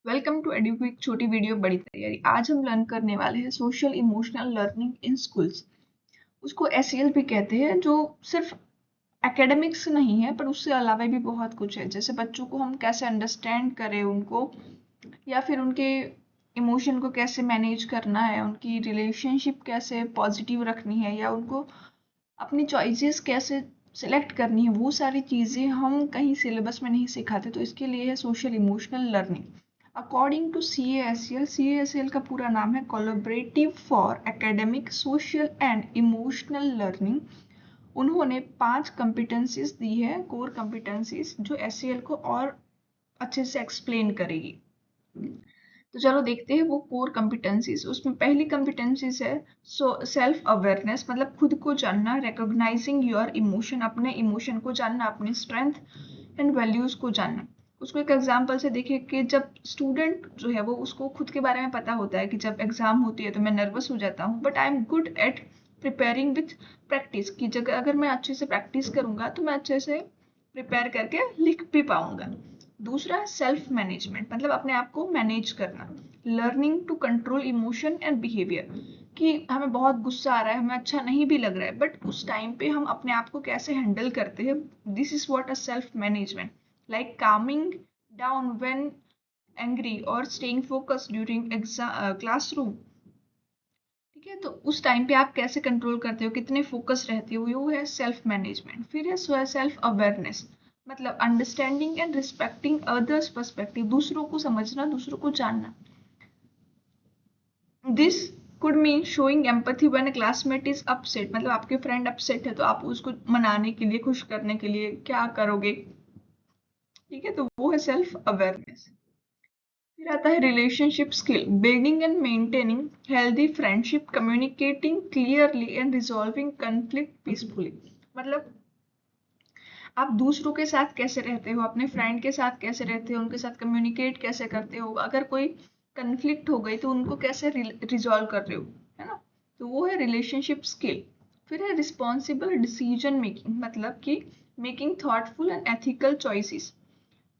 Welcome to एडुक्विक छोटी video बड़ी तैयारी। आज हम लर्न करने वाले हैं सोशल इमोशनल लर्निंग इन स्कूल्स। उसको एसईएल भी कहते हैं, जो सिर्फ एकेडमिक्स नहीं है पर उससे अलावा भी बहुत कुछ है। जैसे बच्चों को हम कैसे अंडरस्टैंड करें उनको, या फिर उनके इमोशन को कैसे मैनेज करना है, उनकी रिलेशनशिप कैसे पॉजिटिव रखनी है, या उनको अपनी चॉइसेस कैसे सिलेक्ट करनी है, वो सारी चीज़ें हम कहीं सिलेबस में नहीं सिखाते। तो इसके लिए है social emotional learning. According to C A S L का पूरा नाम है collaborative for academic social and emotional learning. उन्होंने 5 कंपिटेंसीज दी है, कोर कंपिटेंसीज, जो एस को और अच्छे से एक्सप्लेन करेगी। तो चलो देखते हैं वो कोर कंपिटेंसीज। उसमें पहली कंपिटेंसीज है सेल्फ अवेयरनेस, मतलब खुद को जानना, रिकॉग्नाइजिंग योर इमोशन, अपने इमोशन को जानना, अपनी स्ट्रेंथ एंड वैल्यूज को जानना। उसको एक एग्जांपल से देखिए कि जब स्टूडेंट जो है वो, उसको खुद के बारे में पता होता है कि जब एग्जाम होती है तो मैं नर्वस हो जाता हूँ, but I am good at preparing with practice. की जगह अगर मैं अच्छे से प्रैक्टिस करूंगा तो मैं अच्छे से प्रिपेयर करके लिख भी पाऊंगा। दूसरा है सेल्फ मैनेजमेंट, मतलब अपने आप को मैनेज करना, learning to control emotion and behaviour. कि हमें बहुत गुस्सा आ रहा है, हमें अच्छा नहीं भी लग रहा है, बट उस टाइम पे हम अपने आप को कैसे हैंडल करते हैं, this is what a self management. Like calming down when angry or staying focused during classroom। ठीक है, तो उस टाइम पे आप कैसे कंट्रोल करते हो, कितने फोकस रहते हो, वो है सेल्फ मैनेजमेंट। फिर है सेल्फ अवेयरनेस, मतलब understanding and respecting others perspective, दूसरों को समझना, दूसरों को जानना। This could mean showing empathy when a classmate is upset, मतलब आपके फ्रेंड अपसेट है तो आप उसको मनाने के लिए, खुश करने के लिए क्या करोगे। ठीक है, तो वो है सेल्फ अवेयरनेस। फिर आता है relationship skill, building and maintaining healthy friendship, communicating clearly and resolving conflict peacefully. मतलब आप दूसरों के साथ कैसे रहते हो, अपने फ्रेंड के साथ कैसे रहते हो, उनके साथ कम्युनिकेट कैसे करते हो, अगर कोई कन्फ्लिक्ट हो गई तो उनको कैसे रिजॉल्व कर रहे हो, है ना। तो वो है रिलेशनशिप स्किल। फिर है रिस्पॉन्सिबल डिसीजन मेकिंग, मतलब कि making thoughtful and ethical choices,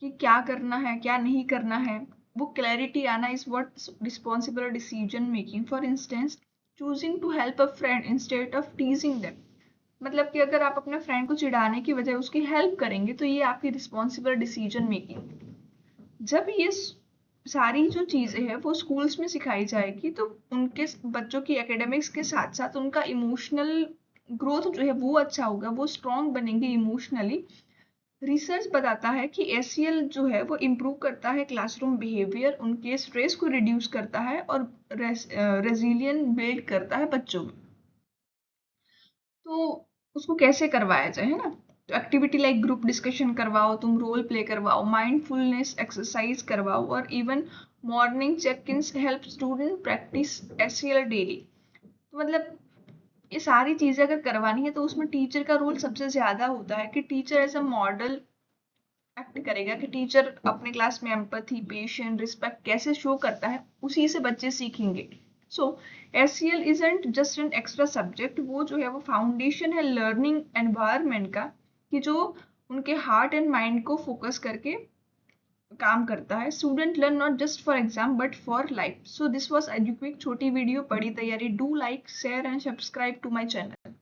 कि क्या करना है क्या नहीं करना है, वो क्लैरिटी आना is what responsible decision making. For instance, choosing to help a friend instead of teasing them, मतलब कि अगर आप अपने फ्रेंड को चिढ़ाने की बजाय उसकी हेल्प करेंगे तो ये आपकी रिस्पॉन्सिबल डिसीजन मेकिंग। जब ये सारी जो चीजें हैं वो स्कूल्स में सिखाई जाएगी तो उनके बच्चों की एकेडमिक्स के साथ साथ उनका इमोशनल ग्रोथ जो है वो अच्छा होगा, वो स्ट्रॉन्ग बनेंगे इमोशनली। रिसर्च बताता है कि एसईएल जो है वो इम्प्रूव करता है क्लासरूम बिहेवियर, उनके स्ट्रेस को रिड्यूस करता है और रेजिलियन बिल्ड करता है बच्चों में। तो उसको कैसे करवाया जाए, है ना। तो एक्टिविटी लाइक ग्रुप डिस्कशन करवाओ, तुम रोल प्ले करवाओ, माइंडफुलनेस एक्सरसाइज करवाओ, और even morning check in help student practice SEL daily. तो मतलब ये सारी चीजें अगर करवानी है तो उसमें टीचर का रोल सबसे ज्यादा होता है, कि teacher as a model act करेगा, कि टीचर अपने क्लास में एम्पैथी, पेशेंस, रिस्पेक्ट कैसे शो करता है, उसी से बच्चे सीखेंगे। So SEL isn't just an extra subject, वो जो है वो फाउंडेशन है लर्निंग एनवायरनमेंट का, कि जो उनके हार्ट एंड माइंड को फोकस करके काम करता है। Student learn not just for exam but for life. So this was Eduquick छोटी वीडियो बड़ी तैयारी। Do like, share and subscribe to my channel.